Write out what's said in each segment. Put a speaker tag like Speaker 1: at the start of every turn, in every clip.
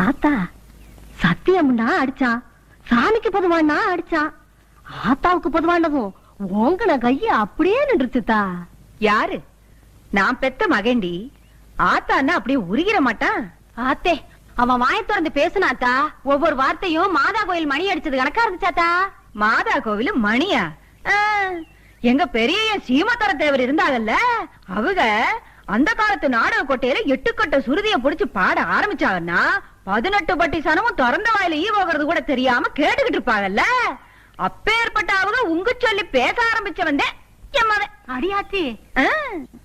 Speaker 1: ஆத்தா சத்தியம்னா அடிச்சான், சாமிக்கு பொதுவானா அடிச்சான், ஆத்தாவுக்கு பொதுவானதும் உங்கள கைய அப்படியே நின்றுச்சுதா.
Speaker 2: யாரு? நான் பெத்த மகண்டி. ஆத்தான்னா அப்படியே உருகிற மாட்டான்.
Speaker 1: ஆத்தே அவன் வாயை திறந்து பேசுனாத்தா, ஒவ்வொரு வார்த்தையும் மாதா கோயில் மணி அடிச்சது கணக்கா இருந்துச்சாத்தா.
Speaker 2: மாதா கோவில் மணியா? எங்க பெரிய சீமத்தர தேவர் இருந்தாங்கல்ல, அவங்க அந்த காலத்து நாடக கோட்டையில 8 கட்ட சுருதிய புடிச்சு பாட ஆரம்பிச்சாங்கன்னா 18 பட்டி சனமும் திறந்த வாயில ஈ போகிறது கூட தெரியாம கேட்டுக்கிட்டு இருப்பாங்கல்ல. அப்பேற்பட்ட அவங்க உங்க சொல்லி பேச ஆரம்பிச்சவன்
Speaker 1: அடியாச்சி.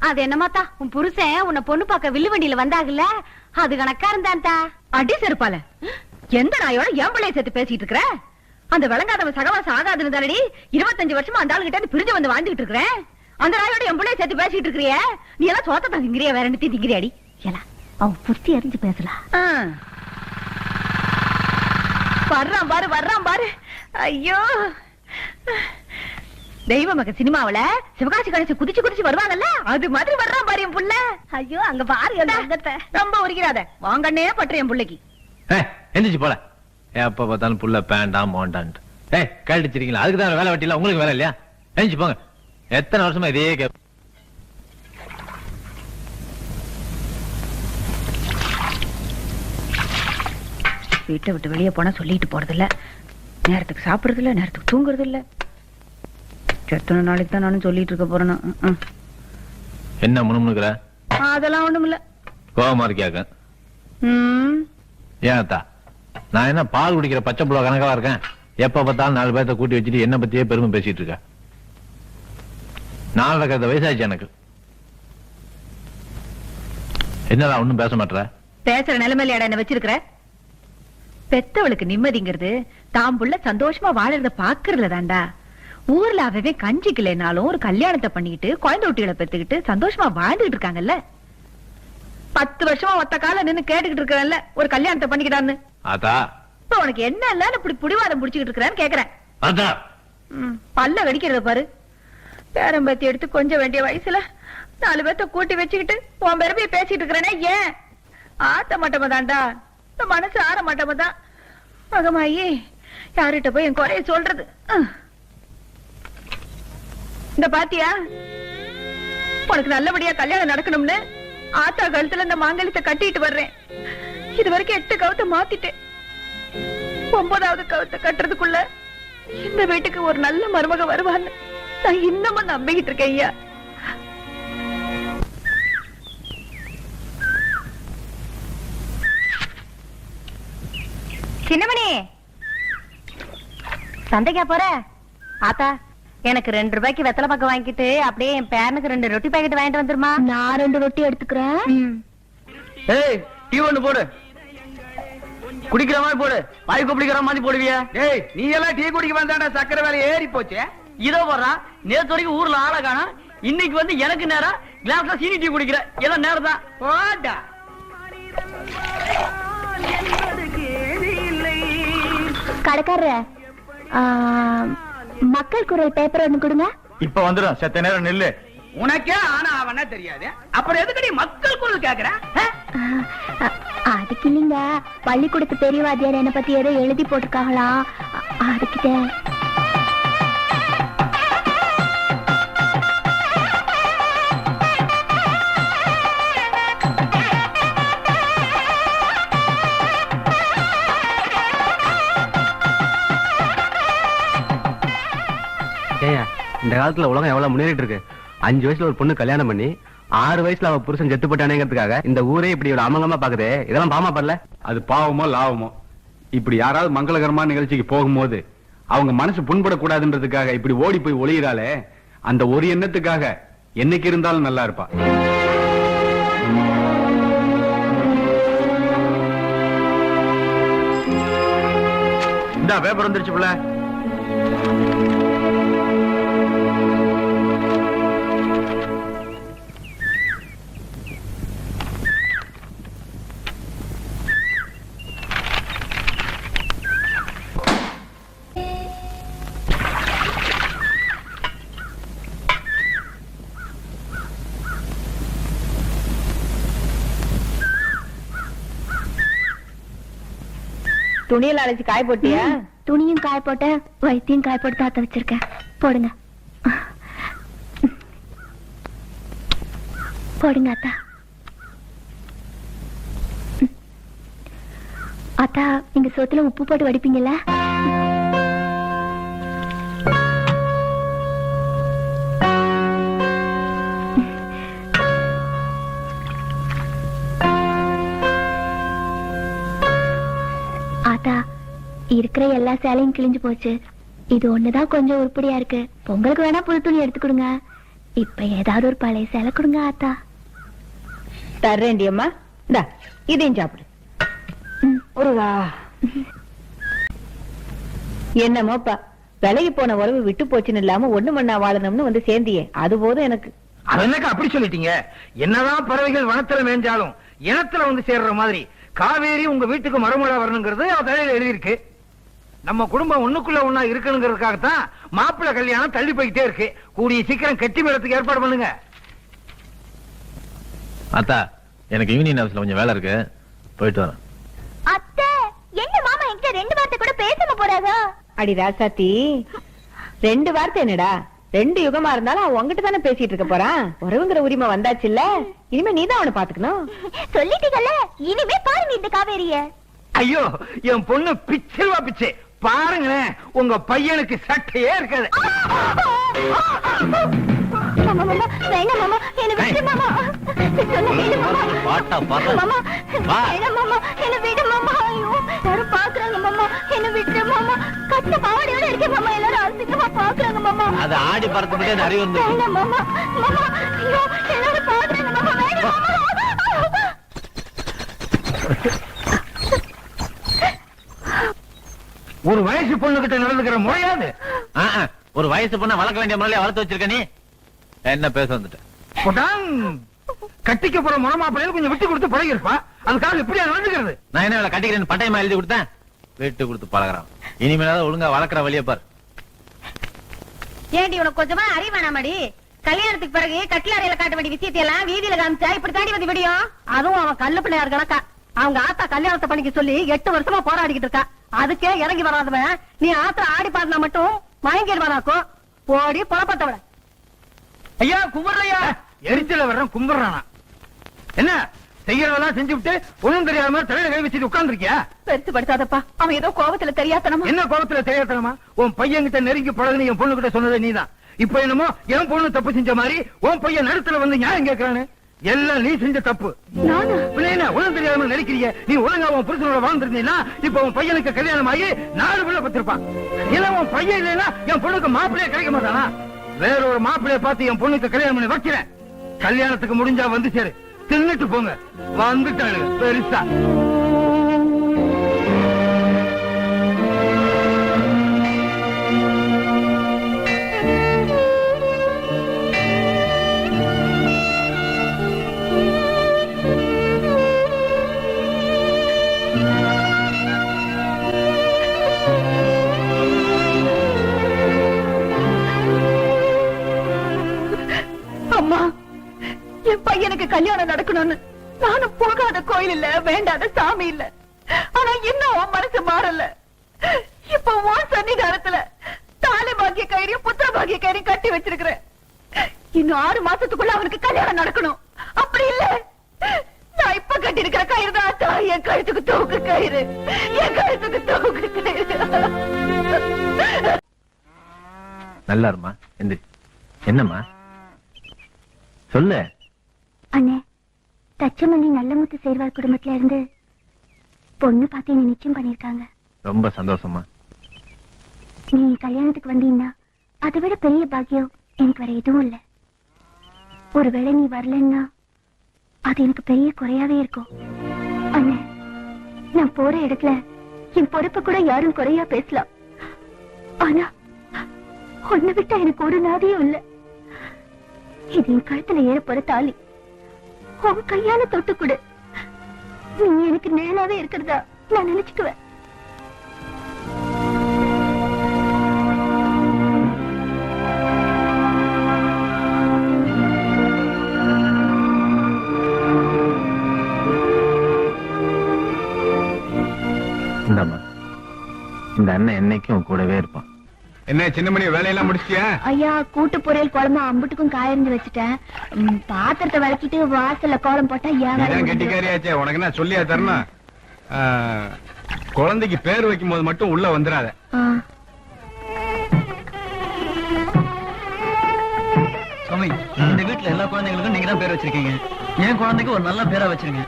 Speaker 1: அது என்னமாத்தா, உன் புருஷன் உன்னை பொண்ணு பார்க்க வில்லு வண்டியில வந்தாங்கல்ல, அது கணக்கா இருந்தான்டா.
Speaker 2: அடி செருப்பால எந்த நாயோட என் பிள்ளைய சேர்த்து பேசிட்டு இருக்கிற? அந்த விளங்காதவன் சகவாசம் ஆகாதுன்னு தானடி 25 வருஷமா அந்த ஆளுகிட்ட இருந்து பிரிஞ்சு வந்து வாழ்ந்துகிட்டு இருக்கிறேன். அந்த நாயோட என் பிள்ளைய சேர்த்து பேசிட்டு இருக்கிறிய, நீ எல்லாம் சோத்த தான் திங்கிறியா, வேற என்ன திங்கிறியாடி?
Speaker 1: ஏலா அவன் புத்தி அறிஞ்சு பேசலாம்.
Speaker 2: வர்றான் பாரு வர்றான் பாரு. ஐயோ, தெய்வ மக சினிமாவில சிவகாசி கணேச குதிச்சு குதிச்சு வருவாங்கல்ல, அது மாதிரி வர்றான் பாரு என் புள்ள.
Speaker 1: ஐயோ அங்க பாரு,
Speaker 2: ரொம்ப உரிக்கிறாத, வாங்கன்னே பற்று என் பிள்ளைக்கு.
Speaker 3: எந்திரிச்சு போல, எப்ப பார்த்தாலும் புள்ள பேண்டாம் மோண்டான்ட்டு. கழிச்சிருக்கீங்களா? அதுக்குதான் வேலை வெட்டில, உங்களுக்கு வேலை இல்லையா? எந்திரிச்சு போங்க. எத்தனை வருஷமா இதே கேப்.
Speaker 2: வீட்டை விட்டு வெளியே போனா சொல்லிட்டு போறது இல்ல, நேரத்துக்கு சாப்பிடுறது இல்ல, நேரத்துக்கு தூங்குறது இல்ல. எத்தனை நாளைக்கு தான் நானும் சொல்லிட்டு இருக்க போறேன்.
Speaker 3: என்ன முணுமுணுக்கிற?
Speaker 2: அதெல்லாம் ஒண்ணும் இல்ல.
Speaker 3: கோவமா இருக்கியாக்க? ஏன் நான் என்ன பால் குடிக்கிற பச்சை புள்ள கணக்கா இருக்கேன்? எப்ப பார்த்தாலும் 4 பேர்த்த கூட்டி வச்சுட்டு என்ன பத்தியே பெருமை பேசிட்டு இருக்க. 4 வயசாச்சு எனக்கு. என்னடா ஒண்ணும் பேச மாட்டேற?
Speaker 2: பேசுற நிலைமையில என்ன வச்சிருக்கிற? பெத்தவளுக்கு நிம்மதிங்கிறது தாம் புள்ள சந்தோஷமா வாழறத பாக்குறதுல தாண்டா. ஊர்ல அவவே கஞ்சிக்கலைனாலும் ஒரு கல்யாணத்தை பண்ணிக்கிட்டு குழந்தை குட்டிகளை பெத்துக்கிட்டு சந்தோஷமா வாழ்ந்துகிட்டு இருக்காங்கல்ல. 10 வருஷமா ஒத்த கால நின்னு கேட்டுக்கிட்டு இருக்கல ஒரு கல்யாணத்தை பண்ணிக்கிட்டான்னு. இப்ப உனக்கு என்ன இல்ல இப்படி புடிவாதம் புடிச்சுக்கிட்டு இருக்கிறான்னு கேக்குறேன். பல்ல கடிக்கிறத பாரு. பேரம்பத்தி எடுத்து கொஞ்சம் வேண்டிய வயசுல 4 பேர்த்த கூட்டி வச்சுக்கிட்டு உன் பெருமையை பேசிட்டு இருக்கிறேனே, ஏன் ஆத்த மாட்டமா தாண்டா, மனசு ஆற மாட்டமா தான். மகமாயி யாருகிட்ட போய் என் குறைய சொல்றது? இந்த பாத்தியா, உனக்கு நல்லபடியா கல்யாணம் நடக்கணும்னு ஆத்தா கழுத்துல இந்த மாங்கல்யத்தை கட்டிட்டு வர்றேன். இது வரைக்கும் 8 கவுத்தை மாத்திட்டேன். 9வது கவுத்தை கட்டுறதுக்குள்ள இந்த வீட்டுக்கு ஒரு நல்ல மருமக வருவான்னு நான் இன்னமும் நம்பிக்கிட்டு இருக்கேன். ஐயா, சின்னமணி
Speaker 1: சந்தைக்கா போற? ஆத்தா எனக்கு 2 ரூபாய்க்கு வெத்தலை பாக்கு வாங்கிட்டு அப்படியே என் பேரனுக்கு 2 ரொட்டி பாக்கெட் வாங்கிட்டு வந்துருமா. நான் 2 ரொட்டி எடுத்துக்கிறேன்.
Speaker 4: டீ ஒண்ணு போடு, குடிக்கிற மாதிரி போடு, வாய் குடிக்கிற மாதிரி போடுவியா? ஏய், நீ எல்லாம் டீ குடிக்க வந்தாடா, சக்கரை வேலை ஏறி போச்சு. இதோ போடுறா, நேத்து வரைக்கும் ஊர்ல ஆள காணோம், இன்னைக்கு வந்து எனக்கு நேரம் கிளாஸ்ல சீனி டீ குடிக்கிற, எல்லாம் நேரம் தான். போடா
Speaker 1: கடைக்காரர, மக்கள் குரல் பேப்பர் ஒண்ணு கொடுங்க.
Speaker 3: இப்ப வந்துடும், செத்த நேரம் நெல்லு.
Speaker 4: உனக்கே ஆனா அவனா தெரியாது, அப்புறம் எதுக்கடி மக்கள் குரல் கேக்குற?
Speaker 1: அதுக்கு இல்லைங்க, பள்ளிக்கூடத்து பெரியவாதியார் என்ன பத்தி ஏதோ எழுதி போட்டிருக்காங்களா, அதுக்கிட்ட.
Speaker 5: இந்த காலத்துல உலகம் எவ்வளவு முன்னேறிட்டு இருக்கு. 5 வயசுல ஒரு பொண்ணு கல்யாணம் பண்ணி 6 வயசுல அவ புருஷன் செத்து போட்டானேங்கிறதுக்காக இந்த ஊரே இப்படி ஒரு அமங்கமா பாக்குது. இதெல்லாம் பாவமா பண்ணல?
Speaker 6: அது பாவமோ லாபமோ, இப்படி யாராவது மங்களகரமான நிகழ்ச்சிக்கு போகும்போது அவங்க மனசு புண்படக்கூடாதுன்றதுக்காக இப்படி ஓடி போய் ஒளியிறாளே, அந்த ஒரு எண்ணத்துக்காக என்னைக்கு இருந்தாலும் நல்லா இருப்பா.
Speaker 3: இந்த பேப்பர் வந்துருச்சு புள்ள.
Speaker 2: துணியில அழைச்சு காய போட்டியா?
Speaker 1: துணியும் காய போட்ட, வைத்தியம் காய போட்டு தாத்த வச்சிருக்கேன். போடுங்க போடுங்க அத்தா. அத்தா, நீங்க சோத்துல உப்பு போட்டு வடிப்பீங்கல்ல? ஆத்தா, இருக்கிற எல்லா சேலையும் கிழிஞ்சு போச்சு. இது ஒண்ணுதான் கொஞ்சம் உருப்படியா இருக்கு. பொங்கலுக்கு வேணா புது துணி எடுத்து கொடுங்க. இப்ப ஏதாவது ஒரு பழைய சேலை கொடுங்க ஆத்தா.
Speaker 2: தர்றேன்டி அம்மா. இந்தா, இதையும் சாப்பிடு. ஒருவா என்னமோப்பா, விலகி போன உறவு விட்டு போச்சுன்னு இல்லாம ஒண்ணு மண்ணா வாழணும்னு வந்து சேர்ந்தியே, அது போதும் எனக்கு.
Speaker 4: அதென்னக்கா அப்படி சொல்லிட்டீங்க? என்னதான் பறவைகள் வனத்துல மேய்ஞ்சாலும் இனத்துல வந்து சேர்ற மாதிரி காவேரி உங்க வீட்டுக்கு மறுமலா வரணுங்கிறது அவ தலையில எழுதியிருக்கு. நம்ம குடும்பம் ஒண்ணுக்குள்ள ஒண்ணா இருக்கணுங்கிறதுக்காகத்தான் மாப்பிள்ளை கல்யாணம் தள்ளி போய்கிட்டே இருக்கு. கூடிய சீக்கிரம் கெட்டி மேளத்துக்கு ஏற்பாடு பண்ணுங்க.
Speaker 3: அத்தா, எனக்கு யூனியன் ஆபீஸ்ல கொஞ்சம் வேலை இருக்கு, போயிட்டு வரேன்.
Speaker 1: அத்தை, என்ன மாமா என்கிட்ட 2 வார்த்தை கூட பேசாம போறாங்க?
Speaker 2: அடி ராசாத்தி, 2 வார்த்தை என்னடா? 2 யுகமா இருந்தாலும் அவன் உங்ககிட்ட தானே பேசிட்டு இருக்க போறான். உறவுங்கிற உரிமை வந்தாச்சுல்ல, இனிமே நீதான் அவனை பாத்துக்கணும்.
Speaker 1: சொல்லிட்டீங்கல்ல, இனிமே பாருங்க இந்த காவேரிய.
Speaker 4: ஐயோ, என் பொண்ணு பிச்சல்வா பிச்சை. பாருங்களேன், உங்க பையனுக்கு சட்டையே இருக்காது.
Speaker 1: மாமா, மாமா, வேணாம் மாமா, என்னை விட்டு மாமா. சொன்ன கேளு மாமா.
Speaker 3: பாட்டா பாட்டா
Speaker 1: மாமா,
Speaker 3: வா.
Speaker 1: வேணாம் மாமா, என்னை விடு மாமா. ஐயோ, எல்லாரும் பாக்குறாங்க மாமா, என்னை விட்டு மாமா. கட்ட பாவாடையோட இருக்கேன் மாமா, எல்லாரும் அசிங்கமா பாக்குறாங்க மாமா.
Speaker 3: அது ஆடி பறக்க முடியாது, அறிவு வந்து.
Speaker 1: வேணாம் மாமா, மாமா, ஐயோ, எல்லாரும் பாக்குறாங்க மாமா, வேணாம் மாமா.
Speaker 4: ஒரு வயசு பொண்ணு கிட்ட நடந்துக்கிற முறையாது.
Speaker 3: ஒரு வயசு பொண்ண வளர்க்க வேண்டிய முறையில வளர்த்து வச்சிருக்க நீ. என்ன பேச வந்துட்ட?
Speaker 4: கட்டிக்க போற முறமாப்பிள்ளையில கொஞ்சம் விட்டு கொடுத்து பழகி இருப்பா. அதுக்காக இப்படியா நடந்துக்கிறது?
Speaker 3: நான் என்ன அவளை கட்டிக்கிறேன்னு பட்டயமா எழுதி கொடுத்தேன்? விட்டு கொடுத்து பழகிறான். இனிமேலாவது ஒழுங்கா வளர்க்குற வழியை பாரு.
Speaker 1: ஏண்டி, உனக்கு கொஞ்சமா அறிவு வேணாமடி? கல்யாணத்துக்கு பிறகு கட்டில அறையில காட்ட வேண்டிய விஷயத்தை எல்லாம் வீதியில காமிச்சா இப்படி தாண்டி வந்து விடியும். அதுவும் அவன் கல்லு பிள்ளையார் கணக்கா. அவங்க ஆத்தா கல்யாணத்தை பண்ணிக்க சொல்லி 8 வருஷமா போராடிக்கிட்டு இருக்கா. அதுக்கே இறங்கி வராதவன் நீ ஆத்தா ஆடி பாடினா மட்டும் மயங்கிடுவானாக்கும். ஓடி புறப்பட்டவள.
Speaker 4: ஐயா, கும்பிடுறையா? எரிச்சல வர்றேன், கும்பிடுறானா? என்ன செய்யறதெல்லாம் செஞ்சு விட்டு ஒண்ணும் தெரியாம தலையில கை வச்சுட்டு உட்கார்ந்து இருக்கியா?
Speaker 2: பெருசு படுத்தாதப்பா, அவன் ஏதோ கோபத்துல தெரியாதனமா.
Speaker 4: என்ன கோபத்துல தெரியாதனமா? உன் பையன் கிட்ட நெருங்கி பழகுன்னு என் பொண்ணு கிட்ட சொன்னதே நீதான். இப்ப என்னமோ என் பொண்ணு தப்பு செஞ்ச மாதிரி உன் பையன் நடுத்துல வந்து நியாயம் கேட்கறானு. எல்லாம் நீ செஞ்ச தப்பு. ஒண்ணும் தெரியாம நினைக்கிறீங்க. நீ ஒழுங்கா உன் புருஷனோட வாழ்ந்திருந்தீங்கன்னா இப்ப உன் பையனுக்கு கல்யாணம் ஆகி 4 பிள்ளை பத்திருப்பான். ஏன்னா உன் பையன் இல்லைன்னா என் பொண்ணுக்கு மாப்பிள்ளையே கிடைக்க மாட்டானா? வேற ஒரு மாப்பிள்ளைய பார்த்து என் பொண்ணுக்கு கல்யாணம் பண்ணி வைக்கிறேன். கல்யாணத்துக்கு முடிஞ்சா வந்து சேரு. தின்னுட்டு போங்க. வந்துட்டாளு பெருசா.
Speaker 2: அம்மா, என் பையனுக்கு கல்யாணம் நடக்கணும்னு நானும் போகாத கோயில் இல்ல, வேண்டாத சாமி இல்ல. ஆனா இன்னும் உன் மனசு மாறல. இப்ப உன் சன்னிதானத்துல தாலி பாக்கிய கயிறையும் புத்திர பாக்கிய கயிறையும் கட்டி வச்சிருக்கிறேன். இன்னும் 6 மாசத்துக்குள்ள அவனுக்கு கல்யாணம் நடக்கணும். அப்படி இல்ல, நான் இப்ப கட்டி இருக்கிற கயிறு தான் என் கழுத்துக்கு தூக்கு கயிறு. என் கழுத்துக்கு தூக்கு கயிறு.
Speaker 3: நல்லா இருமா, எந்திரி. என்னம்மா சொல்லு.
Speaker 1: அண்ணே, தச்சமல்லி நல்லமுத்து சேர்வார் குடும்பத்துல இருந்து பொண்ணு பார்த்து என்ன நிச்சயம் பண்ணிருக்காங்க.
Speaker 3: ரொம்ப சந்தோஷமா.
Speaker 1: நீ கல்யாணத்துக்கு வந்தீங்கன்னா அதை விட பெரிய பாக்கியம் எனக்கு வேற எதுவும் இல்ல. ஒருவேளை நீ வரலன்னா அது எனக்கு பெரிய குறையாவே இருக்கும். அண்ணே, நான் போற இடத்துல என் பொறுப்பை கூட யாரும் குறையா பேசலாம். ஆனா ஒண்ணு விட்டா எனக்கு ஒரு நாதியும் இல்ல. இது என் கழுத்துல ஏற போற தாலி. உன் கையால தொட்டு கொடு. நீ எனக்கு நேராவே இருக்கிறதா நான் நினைச்சுக்குவேன்.
Speaker 3: இந்தாம்மா, இந்த அண்ணன் என்னைக்கும் கூடவே இருப்பான்.
Speaker 6: என்ன சின்னமணி, வேலையெல்லாம் முடிச்சிட்டியா?
Speaker 1: ஐயா, கூட்டு பொரியல் குழம்பு அம்புட்டுக்கும் காயறிஞ்சு வச்சுட்டேன். பாத்திரத்தை வளக்கிட்டு வாசல்ல கோலம் போட்டா
Speaker 6: நீதான் கெட்டிக்காரியாச்சே, உனக்கு என்ன சொல்லியா தரணும்? குழந்தைக்கு பேர் வைக்கும் போது மட்டும் உள்ள வந்துடாத.
Speaker 4: சுவாமி, இந்த வீட்டுல எல்லா குழந்தைங்களுக்கும் நீங்க தான் பேர் வச்சிருக்கீங்க. என் குழந்தைக்கு ஒரு நல்ல பேரா வச்சிருங்க.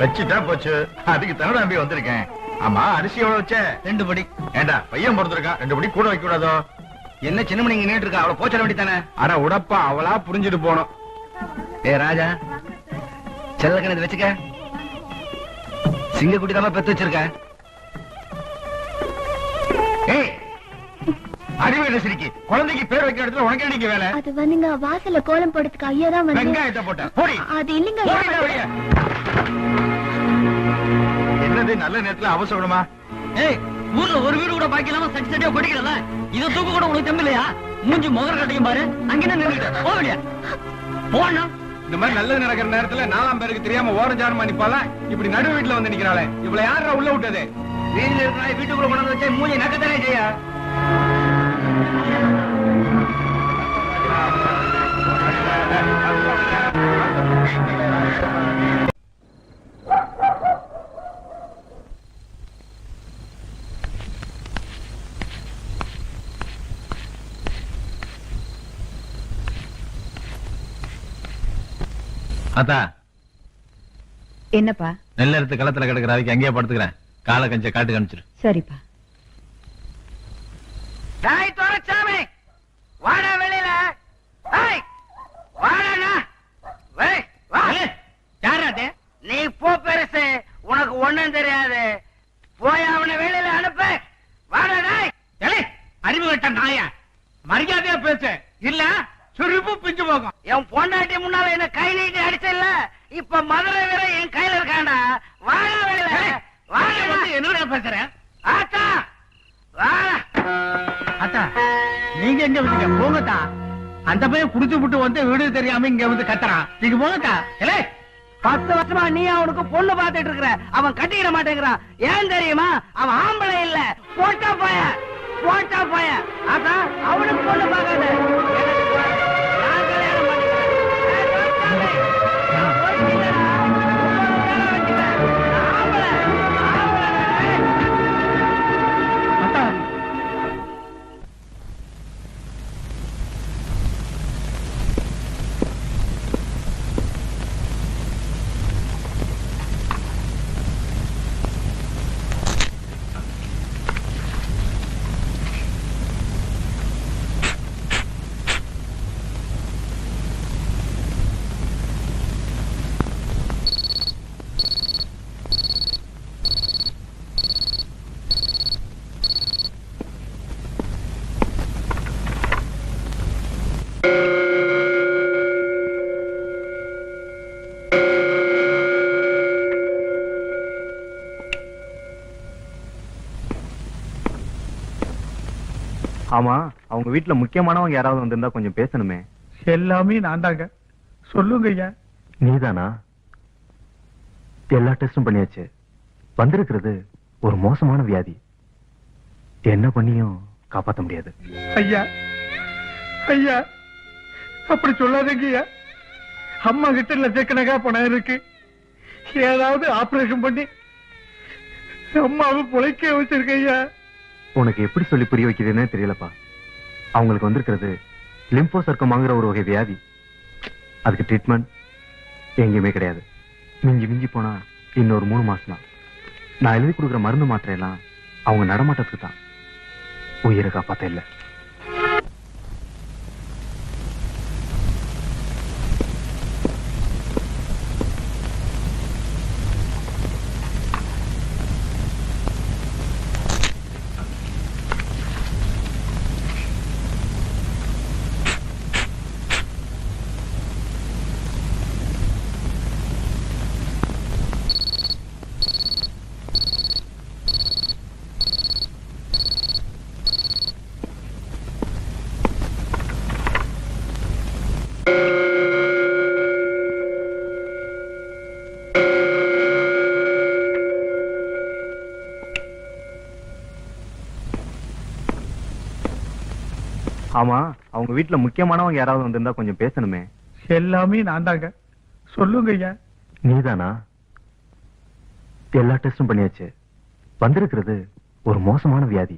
Speaker 7: வச்சுட்டா போச்சு, அதுக்கு தவிர நம்பி வந்திருக்கேன். ஆமா, அரிசி எவ்வளவு வச்ச?
Speaker 4: 2 படி.
Speaker 7: ஏண்டா பையன் பிறந்திருக்கான், 2 படி கூட வைக்க கூடாதோ?
Speaker 4: என்ன சின்னமணி இங்க நின்னுட்டு இருக்கா? அவளை போச்சட வேண்டி தானே?
Speaker 6: அட உடப்பா, அவளா புரிஞ்சுட்டு போனோம்.
Speaker 4: ஏ ராஜா, செல்லக்கண இதை வச்சுக்க. சிங்கக்குட்டி தான் பெத்து வச்சிருக்க.
Speaker 7: ஏய், அறிவு சிரிக்கி, குழந்தைக்கு பேர் வைக்கிற இடத்துல உனக்கு என்னைக்கு வேலை?
Speaker 1: அது வந்துங்க, வாசல்ல கோலம் போடுறதுக்கு ஐயா தான் வந்து.
Speaker 7: வெங்காயத்தை போட்ட போடி.
Speaker 1: அது இல்லைங்க
Speaker 7: போடிடா வெளிய. என்னது நல்ல நேரத்துல அவசரமா?
Speaker 4: ஏய், ஊர்ல ஒரு வீடு கூட பாக்கி இல்லாம சட்டி சட்டியா படிக்கிறல, இத தூக்க கூட உனக்கு தெம்பில்லையா? மூஞ்சி முகர கட்டையும் பாரு. அங்க என்ன நின்னுட்ட? போவடியா போனா.
Speaker 6: இந்த மாதிரி நல்லது நடக்கிற நேரத்துல 4ஆம் பேருக்கு தெரியாம ஓரஞ்சாரமா நிப்பால, இப்படி நடு வீட்டுல வந்து நிக்கிறாளே, இவளை யாரா உள்ள விட்டது?
Speaker 4: வீட்டுல இருக்கிற வீட்டுக்குள்ள கொண்டு வந்து வச்சா மூஞ்சி நக்கத்தானே செய்யா.
Speaker 3: அத்தா,
Speaker 2: என்னப்பா?
Speaker 3: நெல் எடுத்து களத்துல கிடக்குற அதுக்கு அங்கேயே படுத்துக்கிறேன். காலை கஞ்ச காட்டுக்கு அனுப்பிச்சிரு.
Speaker 2: சரிப்பா.
Speaker 4: டாய் தோரச்சாமி, வாடா வெளியில. ஏய், வாடா. வை, வா. யாரா அது? நீ போ பெருசு, உனக்கு ஒண்ணும் தெரியாது. போய் அவனை வெளியில அனுப்பு. வாடா டாய்.
Speaker 8: ஏய், அறிவு கட்ட நாயா, மரியாதையா பேசு, இல்ல சுருப்பு பிஞ்சு போகும்.
Speaker 4: என் பொண்டாட்டி முன்னால என்ன கை நீட்டி அடிச்சல, இப்ப மதுரை வீர என் கையில இருக்காண்டா. வாடா வெளியில. வாடா.
Speaker 8: என்னடா பேசுற?
Speaker 4: ஆத்தா, வாடா.
Speaker 8: அத்தா, நீங்க எங்க வந்தீங்க? போங்கத்தா. அந்த பையன் குடிச்சு விட்டு வந்து வீடு தெரியாம இங்க வந்து கத்துறான். நீங்க போங்கத்தா.
Speaker 4: 10 வருஷமா நீ அவனுக்கு பொண்ணு பாத்துட்டு இருக்கிற, அவன் கட்டிக்கிற மாட்டேங்கிறான். ஏன் தெரியுமா? அவன் ஆம்பளை இல்ல, போட்டா போய. அதான் அவனுக்கு பொண்ணு பார்க்காத. எனக்கு பாரு, நான் கல்யாணம் பண்ணிக்கிறேன். ஏய், தோற்காதே. நான் போயிட்டீங்களா? உங்களை வேலை வச்சுக்கிறேன். நான் ஆம்பளை.
Speaker 8: அத்தா,
Speaker 5: ஆமா, அவங்க வீட்டுல முக்கியமானவங்க யாராவது வந்திருந்தா கொஞ்சம் பேசணுமே.
Speaker 8: எல்லாமே நான் தாங்க. சொல்லுங்க ஐயா.
Speaker 5: நீதானா? எல்லா டெஸ்டும் பண்ணியாச்சு. வந்திருக்கிறது ஒரு மோசமான வியாதி. என்ன பண்ணியும் காப்பாத்த முடியாது.
Speaker 8: ஐயா, ஐயா, அப்படி சொல்லாதீங்க ஐயா. அம்மா கிட்ட லட்சக்கணக்கா பணம் இருக்கு. ஏதாவது ஆபரேஷன் பண்ணி அம்மாவை பொழைக்க வச்சிருக்க ஐயா.
Speaker 5: உனக்கு எப்படி சொல்லி புரிய வைக்கிறதுன்னே தெரியலப்பா. அவங்களுக்கு வந்திருக்கிறது லிம்போசர்க்கமாங்கிற ஒரு வகை வியாதி. அதுக்கு ட்ரீட்மெண்ட் எங்கேயுமே கிடையாது. மிஞ்சி போனா இன்னொரு 3 மாசம் தான். நான் எழுதி கொடுக்குற மருந்து மாத்திரையெல்லாம் அவங்க நடமாட்டத்துக்கு தான். உயிரை காப்பாத்த இல்லை. ஆமா, அவங்க வீட்டுல முக்கியமானவங்க யாராவது வந்திருந்தா கொஞ்சம் பேசணுமே.
Speaker 8: எல்லாமே நான் தாங்க. சொல்லுங்க ஐயா.
Speaker 5: நீதானா? எல்லா டெஸ்டும் பண்ணியாச்சு. வந்திருக்கிறது ஒரு மோசமான வியாதி.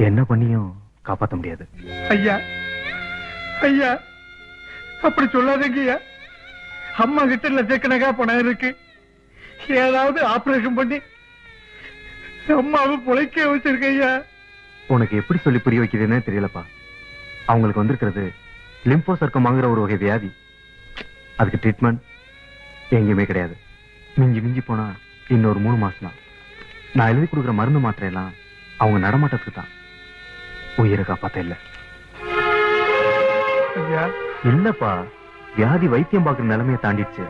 Speaker 5: என்ன பண்ணியும் காப்பாத்த முடியாது.
Speaker 8: ஐயா ஐயா, அப்படி சொல்லாதீங்க ஐயா. அம்மா கிட்ட லட்சக்கணக்கா பணம் இருக்கு. ஏதாவது ஆபரேஷன் பண்ணி அம்மாவை பொழைக்க வச்சிருக்க ஐயா.
Speaker 5: உனக்கு எப்படி சொல்லி புரிய வைக்கிறதுன்னே தெரியலப்பா. அவங்களுக்கு வந்திருக்கிறது லிம்போசர்க்கமாங்கிற ஒரு வகை வியாதி. அதுக்கு ட்ரீட்மெண்ட் எங்கேயுமே கிடையாது. மிஞ்சி மிஞ்சி போனா இன்னொரு 3 மாசம் தான். நான் எழுதி கொடுக்குற மருந்து மாத்திரையெல்லாம் அவங்க நடமாட்டத்துக்கு தான். உயிரை காப்பாத்த இல்ல.
Speaker 8: ஐயா
Speaker 5: இல்லப்பா, வியாதி வைத்தியம் பார்க்குற நிலைமையை தாண்டிடுச்சு.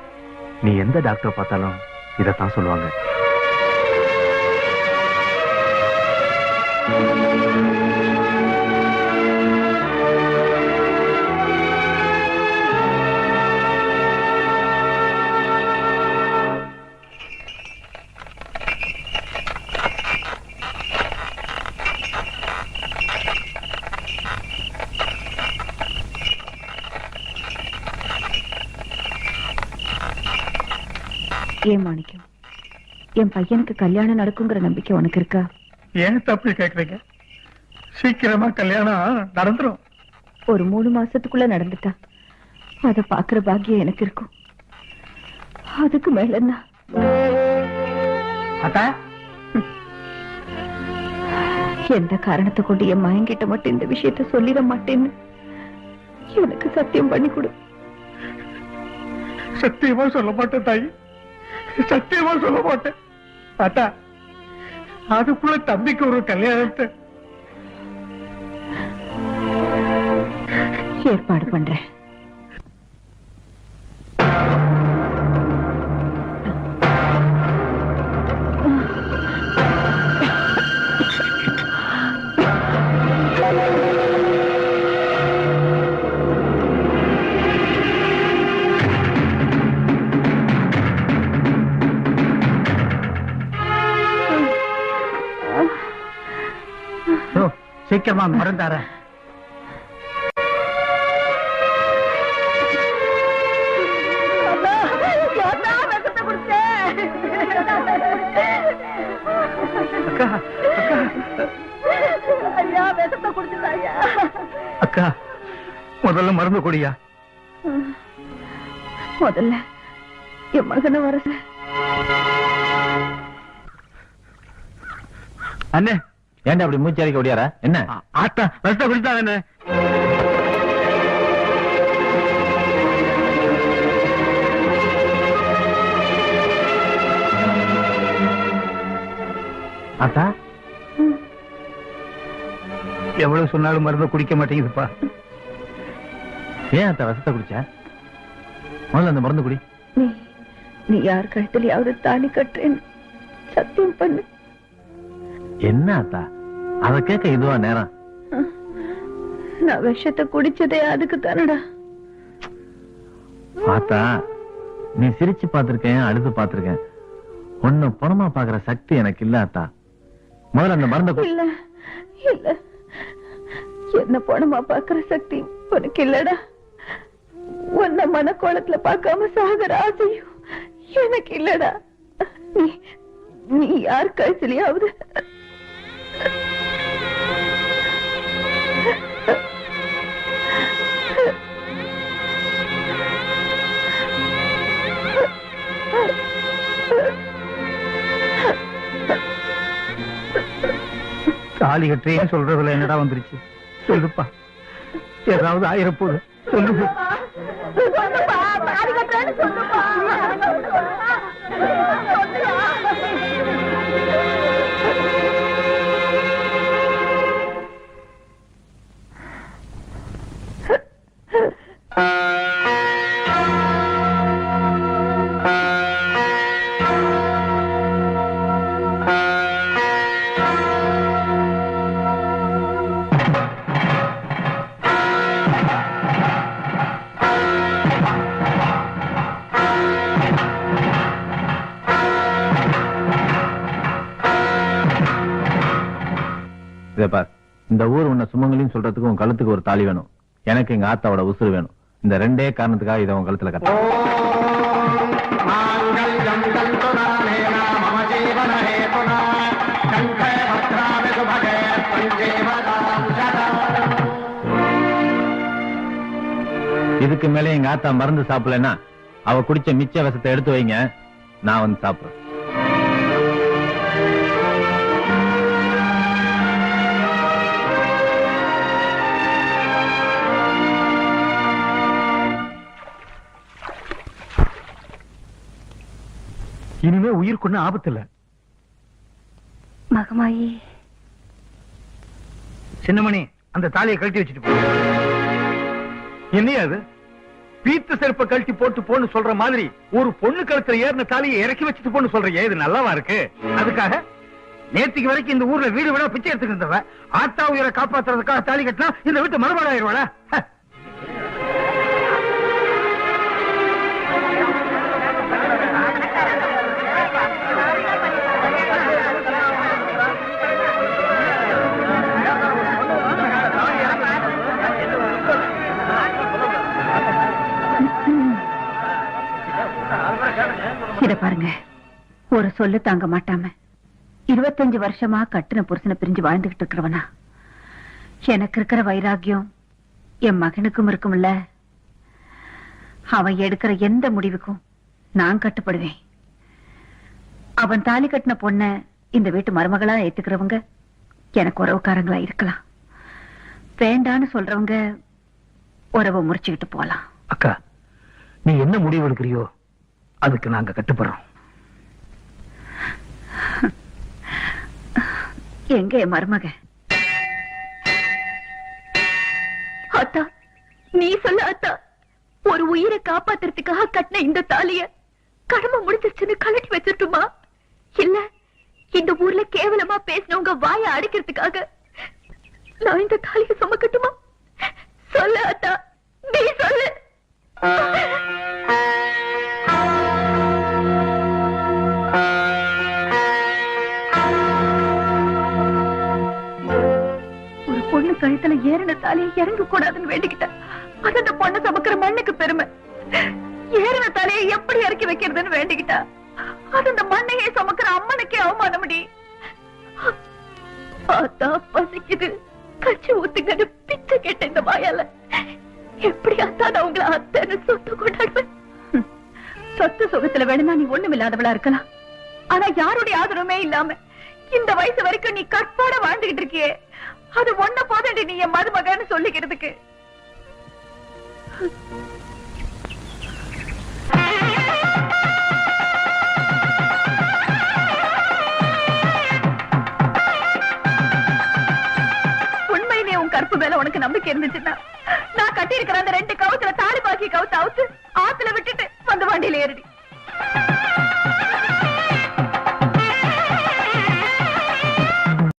Speaker 5: நீ எந்த டாக்டரை பார்த்தாலும் இதைத்தான் சொல்லுவாங்க.
Speaker 2: ஏன் மாணிக்கம், என் பையனுக்கு கல்யாணம் நடக்குங்கிற நம்பிக்கை உனக்கு இருக்கா?
Speaker 8: ஏன் தப்பி கேக்குறீங்க? சீக்கிரமா கல்யாணம் நடந்துரும்.
Speaker 2: ஒரு 3 மாசத்துக்குள்ள நடந்துட்டா அத பாக்குற பாக்கியம் எனக்கு இருக்கும். அதுக்கு மேல என்ன?
Speaker 8: அத்தா,
Speaker 2: எந்த காரணத்தை கொண்டு என் மயங்கிட்ட மட்டும் இந்த விஷயத்த சொல்லிட மாட்டேன்னு எனக்கு சத்தியம் பண்ணி கொடு.
Speaker 8: சத்தியமா சொல்ல மாட்டேன் தாயி, சத்தியமா சொல்ல மாட்டேன். அத்தா, அதுக்குள்ள தம்பிக்கு ஒரு கல்யாணத்தை
Speaker 2: ஏற்பாடு பண்றேன்.
Speaker 8: சீக்கிரமா மறந்தார. அக்கா, முதல்ல மருந்து கொடியா.
Speaker 2: முதல்ல என் மகனை வர.
Speaker 3: அண்ணே, ஏன்டா அப்படி மூச்சு அடிக்க ஓடியாரா? என்ன
Speaker 8: ஆத்தா ரசத்தை குடித்தா என்ன?
Speaker 3: ஆத்தா,
Speaker 8: எவ்வளவு சொன்னாலும் மருந்து குடிக்க மாட்டேங்குதுப்பா.
Speaker 3: ஏன் அத்தா விஷத்தை குடிச்ச? முதல்ல அந்த மருந்து குடி.
Speaker 2: நீ யார் கழுத்திலையாவது தாலி கட்டுறேன்னு சத்தியம் பண்ணு.
Speaker 3: என்ன அத்தா, அத கேட்க இதுவா நேரம்?
Speaker 2: நான் விஷத்தை குடிச்சதே அதுக்கு தானடா.
Speaker 3: ஆத்தா, நீ சிரிச்சு பாத்திருக்கேன், அழுது பாத்திருக்கேன். ஒண்ணு பணமா பாக்குற சக்தி எனக்கு இல்ல ஆத்தா. முதல்ல அந்த மருந்த
Speaker 2: இல்ல இல்ல, என்ன பணமா பாக்குற சக்தி உனக்கு இல்லடா. உன்ன மனக்கோலத்துல பார்க்காம சாகர ஆசையும் எனக்கு இல்லடா. நீ யார் கழுத்திலையாவது
Speaker 8: தாலி கட்டுறேன்னு சொல்றதுல என்னடா வந்துருச்சு? சொல்லுப்பா, ஏதாவது ஆயிரப்போது சொல்லுப்பா.
Speaker 3: இத பார், இந்த ஊர் உன்னை சுமங்கலின்னு சொல்றதுக்கு உன் கழுத்துக்கு ஒரு தாலி வேணும், எனக்கு எங்க ஆத்தாவோட உசுறு வேணும். இந்த ரெண்டே காரணத்துக்காக இதை உன் கழுத்துல கட்ட. இதுக்கு மேல எங்க ஆத்தா மருந்து சாப்பிடலன்னா அவ குடிச்ச மிச்ச விஷத்தை எடுத்து வைங்க, நான் வந்து சாப்பிடுறேன்.
Speaker 7: இனிமே உயிருக்கு ஆபத்து இல்ல.
Speaker 1: மகமாயி,
Speaker 7: சின்னமணி அந்த தாலியை கழட்டி வச்சுட்டு போ. என்னையா அது? பீத்த செருப்பை கழட்டி போட்டு போன்னு சொல்ற மாதிரி ஒரு பொண்ணு கழுத்துல ஏறின தாலியை இறக்கி வச்சுட்டு போன்னு சொல்றீங்க, இது நல்லாவா இருக்கு? அதுக்காக நேற்றுக்கு வரைக்கும் இந்த ஊர்ல வீடு விட பிச்சை எடுத்துட்டு இருந்தவ ஆத்தா உயிரை காப்பாத்துறதுக்காக தாலி கட்டினா இந்த வீட்டு மறுபாடு ஆயிடுவாளா?
Speaker 2: இத பாருங்க, ஒரு சொல்லு தாங்க மாட்டாம 25 வருஷமா கட்டுன புருஷனை பிரிஞ்சு வாழ்ந்துகிட்டு இருக்கிறவனா, எனக்கு இருக்கிற வைராகியம் என் மகனுக்கும் இருக்கும்ல. அவன் எடுக்கிற எந்த முடிவுக்கும் நான் கட்டுப்படுவேன். அவன் தாலி கட்டின பொண்ண இந்த வீட்டு மருமகளா ஏத்துக்கிறவங்க எனக்கு உறவுக்காரங்களா இருக்கலாம், வேண்டான்னு சொல்றவங்க உறவை முறிச்சுக்கிட்டு போலாம்.
Speaker 7: அக்கா, நீ என்ன முடிவு எடுக்கிறியோ அதுக்கு நாங்க கட்டுப்படுறோம்.
Speaker 2: எங்க என் மருமக?
Speaker 1: அத்தா, நீ சொல்ல அத்தா, ஒரு உயிரை காப்பாத்துறதுக்காக கட்டின இந்த தாலிய கடமை முடிஞ்சிருச்சுன்னு கழட்டி வச்சிருட்டுமா? இல்ல இந்த ஊர்ல கேவலமா பேசினவங்க வாயை அடிக்கிறதுக்காக நான் இந்த தாலியை சுமக்கட்டுமா? சொல்லு அத்தா, நீ சொல்லு. ஒரு பொண்ணு கழுத்துல ஏறின தாலியை இறங்க கூடாதுன்னு வேண்டிக்கிட்டேன். அது அந்த பொண்ணு சமக்கிற மண்ணுக்கு பெருமை. ஏறின தலையை எப்படி இறக்கி வைக்கிறதுன்னு வேண்டிக்கிட்டா அது அந்த மண்ணையே சமக்கிற அம்மனுக்கே அவமானமடி. பார்த்தா பசிக்குது, கச்சி ஊத்துங்கன்னு பிச்சை கேட்ட இந்த வாயால எப்படி அத்தான் அவங்கள அத்தனை சொத்து கொண்டாடுவேன்? சொத்து சுகத்துல வேணும்னா நீ ஒண்ணும் இல்லாதவளா இருக்கலாம், ஆனா யாருடைய ஆதரவுமே இல்லாம இந்த வயசு வரைக்கும் நீ கற்போட வாழ்ந்துகிட்டு இருக்கியே, அது ஒண்ணு போதடி நீ என் மருமகன்னு சொல்லிக்கிறதுக்கு. உண்மையிலே உன் கற்பு மேல உனக்கு நம்பிக்கை இருந்துச்சுன்னா நான் கட்டி இருக்கிற அந்த 2 கவுத்துல தாலி